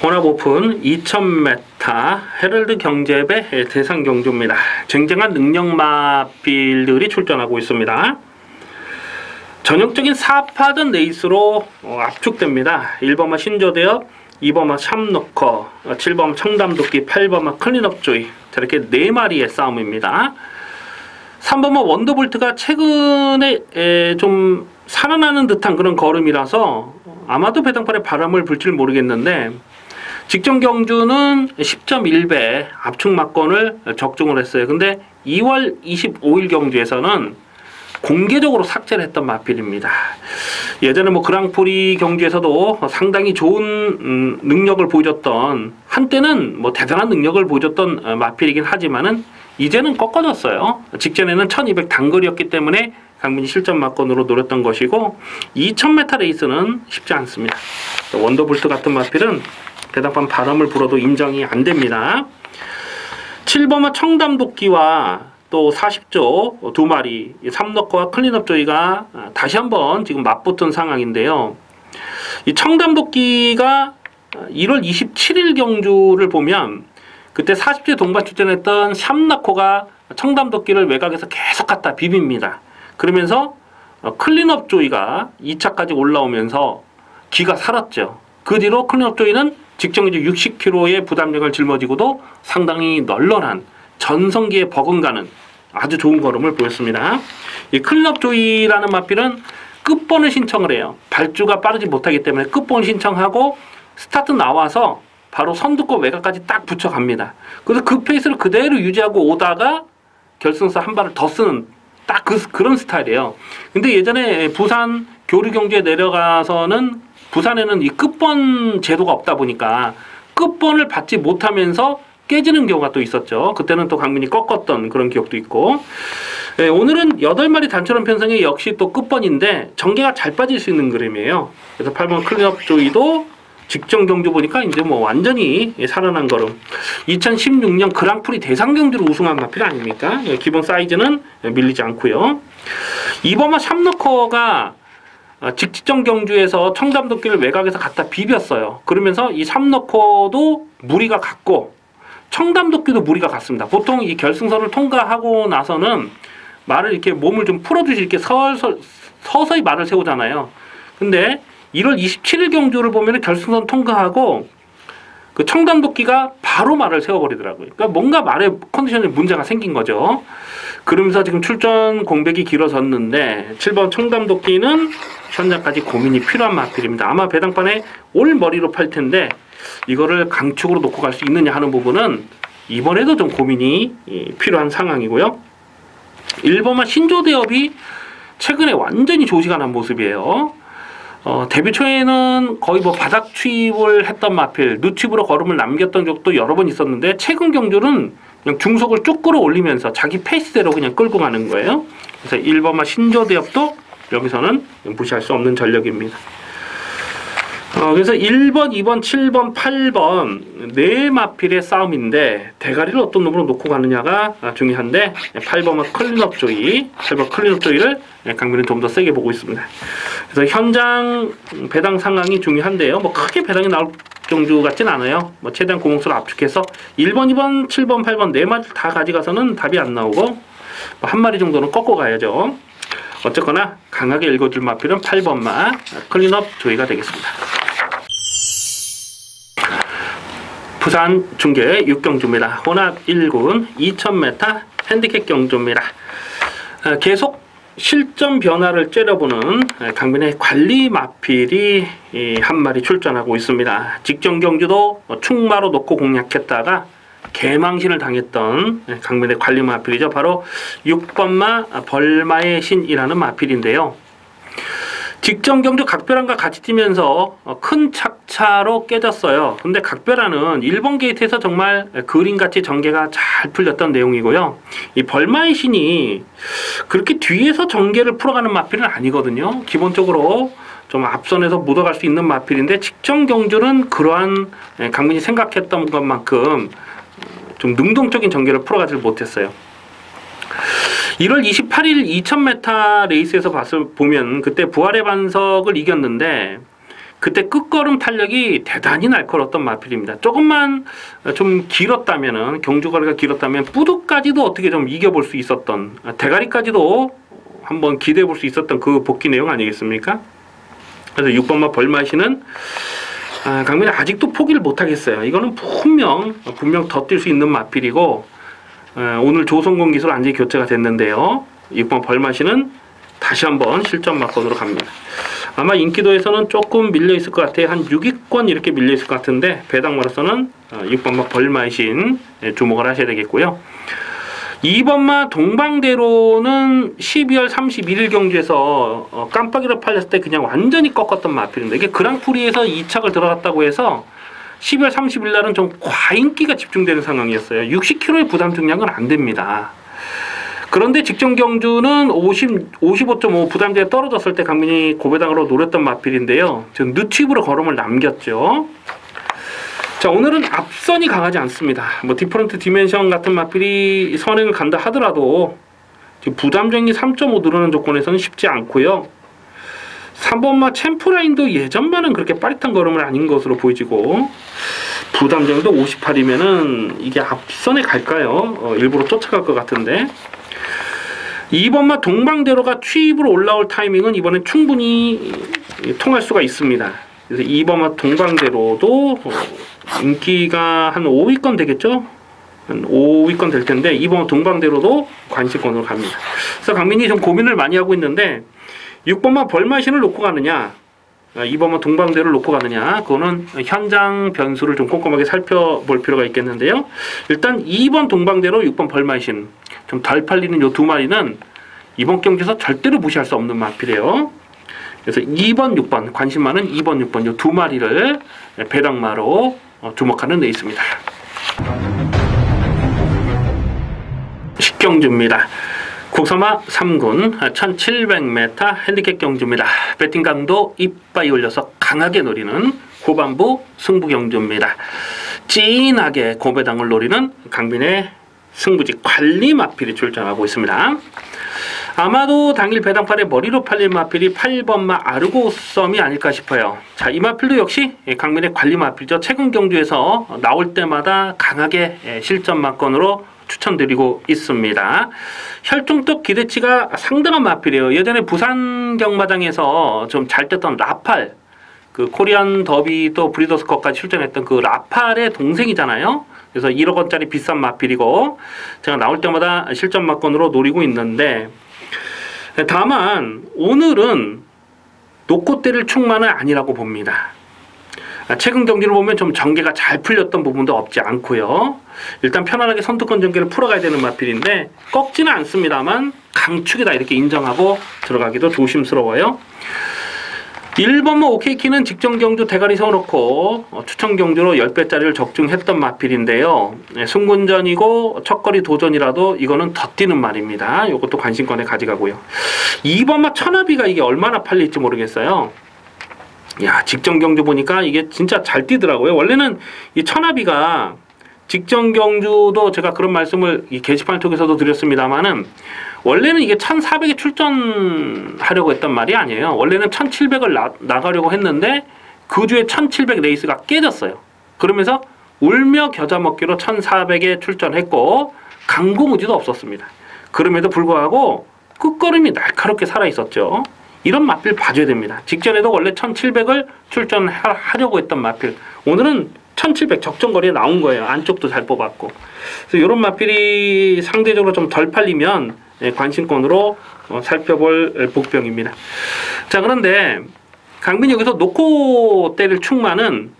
혼합 오픈 2000m 헤럴드 경제배 대상 경주입니다. 쟁쟁한 능력 마필들이 출전하고 있습니다. 전형적인 4파전 레이스로 압축됩니다. 1번마 신조대업, 2번마 샴너커, 7번마 청담도끼, 8번마 클린업조이 이렇게 4마리의 싸움입니다. 3번마 원더볼트가 최근에 좀 살아나는 듯한 그런 걸음이라서 아마도 배당판에 바람을 불지 모르겠는데 직전 경주는 10.1배 압축 막건을 적중을 했어요. 근데 2월 25일 경주에서는 공개적으로 삭제를 했던 마필입니다. 예전에 뭐 그랑프리 경주에서도 상당히 좋은 능력을 보여줬던 한때는 뭐 대단한 능력을 보여줬던 마필이긴 하지만은 이제는 꺾어졌어요. 직전에는 1200 단거리였기 때문에 강민이 실전 막건으로 노렸던 것이고 2000m 레이스는 쉽지 않습니다. 원더볼트 같은 마필은 배당판 바람을 불어도 인정이 안 됩니다. 7번마 청담도끼와 또 40조 2마리 삼너커와 클린업조이가 다시 한번 지금 맞붙은 상황인데요. 이 청담도끼가 1월 27일 경주를 보면 그때 40조 동반 출전했던 샴나코가 청담도끼를 외곽에서 계속 갖다 비빕니다. 그러면서 클린업조이가 2차까지 올라오면서 기가 살았죠. 그 뒤로 클린업조이는 직전이죠. 60km의 부담력을 짊어지고도 상당히 널널한 전성기에 버금가는 아주 좋은 걸음을 보였습니다. 이 클린업조이라는 마필은 끝번을 신청을 해요. 발주가 빠르지 못하기 때문에 끝번을 신청하고 스타트 나와서 바로 선두권 외곽까지 딱 붙여갑니다. 그래서 그 페이스를 그대로 유지하고 오다가 결승선 한 발을 더 쓰는 딱 그런 스타일이에요. 근데 예전에 부산 교류 경주에 내려가서는 부산에는 이 끝번 제도가 없다 보니까 끝번을 받지 못하면서 깨지는 경우가 또 있었죠. 그때는 또 강민이 꺾었던 그런 기억도 있고. 네, 오늘은 8마리 단처럼 편성이 역시 또 끝번인데 전개가 잘 빠질 수 있는 그림이에요. 그래서 8번 클린업조이도 직전 경주 보니까 이제 뭐 완전히 살아난 걸음. 2016년 그랑프리 대상 경주로 우승한 마필 아닙니까? 기본 사이즈는 밀리지 않고요. 2번마 샴너커가 직전 경주에서 청담도끼를 외곽에서 갖다 비볐어요. 그러면서 이 샴너커도 무리가 갔고 청담도끼도 무리가 갔습니다. 보통 이 결승선을 통과하고 나서는 말을 이렇게 몸을 좀 풀어주시 이렇게 서서히 말을 세우잖아요. 근데 1월 27일 경주를 보면 결승선 통과하고 그 청담도끼가 바로 말을 세워버리더라고요. 그러니까 뭔가 말의 컨디션에 문제가 생긴 거죠. 그러면서 지금 출전 공백이 길어졌는데 7번 청담도끼는 현장까지 고민이 필요한 마필입니다. 아마 배당판에 올 머리로 팔 텐데 이거를 강축으로 놓고 갈 수 있느냐 하는 부분은 이번에도 좀 고민이 필요한 상황이고요. 1번마 신조대업이 최근에 완전히 조시가 난 모습이에요. 데뷔 초에는 거의 뭐 바닥 취입을 했던 마필, 누취입으로 걸음을 남겼던 적도 여러 번 있었는데 최근 경주는 그냥 중속을 쭉 끌어올리면서 자기 페이스대로 그냥 끌고 가는 거예요. 그래서 1번마 신조대업도 여기서는 무시할 수 없는 전력입니다. 그래서 1번, 2번, 7번, 8번 네 마필의 싸움인데 대가리를 어떤 놈으로 놓고 가느냐가 중요한데 8번은 클린업 조이, 8번 클린업 조이를 강민은 좀 더 세게 보고 있습니다. 그래서 현장 배당 상황이 중요한데요. 뭐 크게 배당이 나올 경주 같진 않아요. 뭐 최대한 고목수를 압축해서 1번, 2번, 7번, 8번 네 마리 다 가져가서는 답이 안 나오고 뭐 한 마리 정도는 꺾고 가야죠. 어쨌거나 강하게 읽어줄 마필은 8번마 클린업 조이가 되겠습니다. 부산 중계 6경주입니다. 혼합 1군 2000m 핸디캡 경주입니다. 계속 실점 변화를 째려보는 강민의 관리 마필이 한 마리 출전하고 있습니다. 직전 경주도 충마로 놓고 공략했다가 개망신을 당했던 강민의 관리 마필이죠. 바로 6번마 벌마의 신이라는 마필인데요. 직전 경주 각별한과 같이 뛰면서 큰 착차로 깨졌어요. 근데 각별한은 1번 게이트에서 정말 그림같이 전개가 잘 풀렸던 내용이고요. 이 벌마의 신이 그렇게 뒤에서 전개를 풀어가는 마필은 아니거든요. 기본적으로 좀 앞선에서 묻어갈 수 있는 마필인데 직전 경주는 그러한 강민이 생각했던 것만큼 좀 능동적인 전개를 풀어가지 못했어요. 1월 28일 2000m 레이스에서 보면 그때 부활의 반석을 이겼는데 그때 끝걸음 탄력이 대단히 날카로웠던 마필입니다. 조금만 좀 길었다면은 경주거리가 길었다면 뿌드까지도 어떻게 좀 이겨볼 수 있었던 대가리까지도 한번 기대해 볼 수 있었던 그 복귀 내용 아니겠습니까? 그래서 6번마 벌마시는 강민이 아직도 포기를 못하겠어요. 이거는 분명 더 뛸 수 있는 마필이고 오늘 조성공 기술 완전히 교체가 됐는데요. 6번 벌마시는 다시 한번 실전 막건으로 갑니다. 아마 인기도에서는 조금 밀려있을 것 같아요. 한 6위권 이렇게 밀려있을 것 같은데 배당마로서는 6번마 벌마신 주목을 하셔야 되겠고요. 2번마 동방대로는 12월 31일 경주에서 깜빡이로 팔렸을 때 그냥 완전히 꺾었던 마필인데 이게 그랑프리에서 2착을 들어갔다고 해서 12월 30일 날은 좀 과인기가 집중되는 상황이었어요. 60kg의 부담 중량은 안 됩니다. 그런데 직전 경주는 55.5 부담대가 떨어졌을 때 강민이 고배당으로 노렸던 마필인데요. 지금 늦취입으로 걸음을 남겼죠. 자, 오늘은 앞선이 강하지 않습니다. 뭐 디퍼런트 디멘션 같은 마필이 선행을 간다 하더라도 지금 부담정이 3.5 늘어난 조건에서는 쉽지 않고요. 3번마 챔프라인도 예전만은 그렇게 빠릿한 걸음은 아닌 것으로 보이지고 부담정도 58이면은 이게 앞선에 갈까요? 일부러 쫓아갈 것 같은데 2번마 동방대로가 취입으로 올라올 타이밍은 이번엔 충분히 통할 수가 있습니다. 그래서 2번마 동방대로도 인기가 한 5위권 되겠죠? 한 5위권 될 텐데 2번마 동방대로도 관심권으로 갑니다. 그래서 강민이 좀 고민을 많이 하고 있는데 6번마 벌마신을 놓고 가느냐 2번마 동방대를 놓고 가느냐 그거는 현장 변수를 좀 꼼꼼하게 살펴볼 필요가 있겠는데요. 일단 2번 동방대로 6번 벌마신 좀 덜 팔리는 요 두 마리는 이번 경기에서 절대로 무시할 수 없는 마필이에요. 그래서 2번 6번 관심 많은 2번 6번 요 두 마리를 배당마로 주목하는 레이스입니다. 식경주입니다. 국서마 3군 1700m 핸디캡 경주입니다. 배팅 강도 이빠이 올려서 강하게 노리는 후반부 승부 경주입니다. 진하게 고배당을 노리는 강민의 승부지 관리 마필이 출전하고 있습니다. 아마도 당일 배당판에 머리로 팔릴 마필이 8번마 아르고썸이 아닐까 싶어요. 자, 이 마필도 역시 강민의 관리 마필이죠. 최근 경주에서 나올 때마다 강하게 실전 마건으로 추천드리고 있습니다. 혈중떡 기대치가 상당한 마필이에요. 예전에 부산 경마장에서 좀 잘 떴던 라팔, 그 코리안 더비 또 브리더스컵까지 출전했던 그 라팔의 동생이잖아요. 그래서 1억 원짜리 비싼 마필이고 제가 나올 때마다 실전 마건으로 노리고 있는데, 다만 오늘은 노코대를 충만은 아니라고 봅니다. 최근 경기를 보면 좀 전개가 잘 풀렸던 부분도 없지 않고요. 일단 편안하게 선두권 전개를 풀어가야 되는 마필인데 꺾지는 않습니다만 강축이다 이렇게 인정하고 들어가기도 조심스러워요. 1번마 오케이키는 직전 경주 대가리 세워놓고 추천 경주로 10배짜리를 적중했던 마필인데요. 승군전이고 첫거리 도전이라도 이거는 더 뛰는 말입니다. 이것도 관심권에 가져가고요. 2번마 천하비가 이게 얼마나 팔릴지 모르겠어요. 야, 직전 경주 보니까 이게 진짜 잘 뛰더라고요. 원래는 이 천하비가 직전 경주도 제가 그런 말씀을 이 게시판을 통해서도 드렸습니다만은 원래는 이게 1400에 출전하려고 했단 말이 아니에요. 원래는 1700을 나가려고 했는데 그 주에 1700 레이스가 깨졌어요. 그러면서 울며 겨자 먹기로 1400에 출전했고 강공의지도 없었습니다. 그럼에도 불구하고 끝걸음이 날카롭게 살아있었죠. 이런 마필 봐줘야 됩니다. 직전에도 원래 1700을 출전하려고 했던 마필, 오늘은 1700 적정거리에 나온 거예요. 안쪽도 잘 뽑았고. 그래서 이런 마필이 상대적으로 좀 덜 팔리면 관심권으로 살펴볼 복병입니다. 자, 그런데 강민이 여기서 놓고 때릴 충만은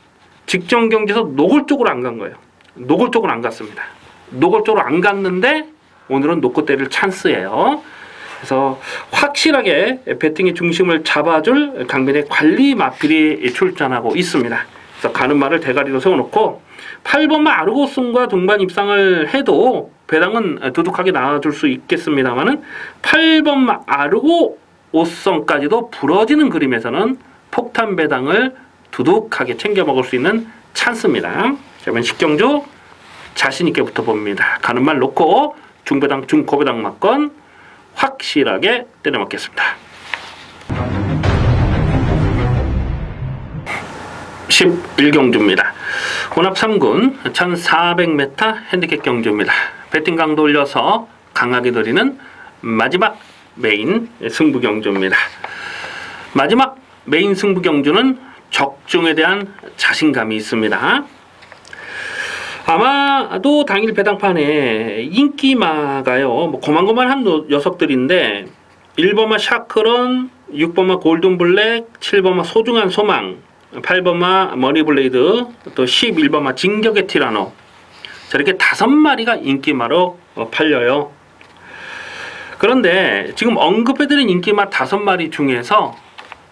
직전 경기에서 노골적으로 안 간 거예요. 노골적으로 안 갔습니다. 노골적으로 안 갔는데 오늘은 놓고 때릴 찬스예요. 그래서 확실하게 배팅의 중심을 잡아줄 강민의 관리 마필이 출전하고 있습니다. 그래서 가는 말을 대가리로 세워놓고 8번마 아르고송과 동반 입상을 해도 배당은 두둑하게 나와줄 수 있겠습니다만은 8번마 아르고 5성까지도 부러지는 그림에서는 폭탄 배당을 두둑하게 챙겨 먹을 수 있는 찬스입니다. 그러면 식경주 자신있게 붙어봅니다. 가는 말 놓고 중배당, 중고배당 맞건 확실하게 때려 먹겠습니다. 11경주입니다. 혼합 3군 1400m 핸디캡 경주입니다. 배팅 강도 올려서 강하게 드리는 마지막 메인 승부 경주입니다. 마지막 메인 승부 경주는 적중에 대한 자신감이 있습니다. 아마도 당일 배당판에 인기마가요, 뭐 고만고만한 녀석들인데 1번마 샤크런, 6번마 골든블랙, 7번마 소중한 소망, 8번마 머니블레이드, 또 11번마 진격의 티라노, 저렇게 5마리가 인기마로 팔려요. 그런데 지금 언급해드린 인기마 5마리 중에서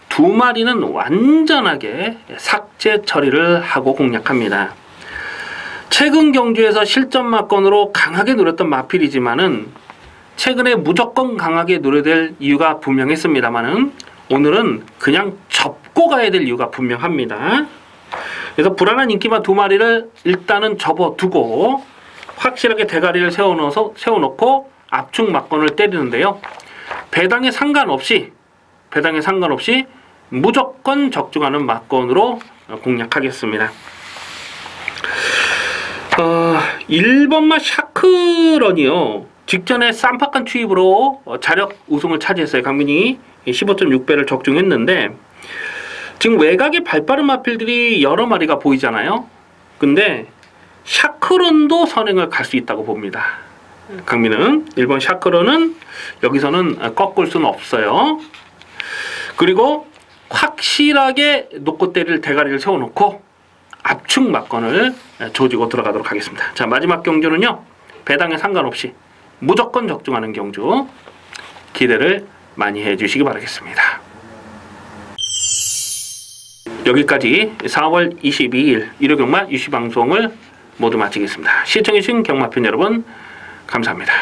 2마리는 완전하게 삭제 처리를 하고 공략합니다. 최근 경주에서 실전 마건으로 강하게 노렸던 마필이지만은 최근에 무조건 강하게 노려야 될 이유가 분명했습니다만은 오늘은 그냥 접고 가야 될 이유가 분명합니다. 그래서 불안한 인기마 2마리를 일단은 접어두고 확실하게 대가리를 세워놓고 압축 막건을 때리는데요. 배당에 상관없이 무조건 적중하는 막건으로 공략하겠습니다. 1번마 샤크런이요. 직전에 쌈팍한 투입으로 자력 우승을 차지했어요. 강민이 15.6배를 적중했는데 지금 외곽에 발빠른 마필들이 여러 마리가 보이잖아요. 근데 샤크런도 선행을 갈 수 있다고 봅니다. 강민은 1번 샤크런은 여기서는 꺾을 수는 없어요. 그리고 확실하게 놓고 때릴 대가리를 세워놓고 압축 막건을 조지고 들어가도록 하겠습니다. 자, 마지막 경주는요, 배당에 상관없이 무조건 적중하는 경주 기대를 많이 해주시기 바라겠습니다. 여기까지 4월 22일 일요경마 유시방송을 모두 마치겠습니다. 시청해주신 경마팬 여러분 감사합니다.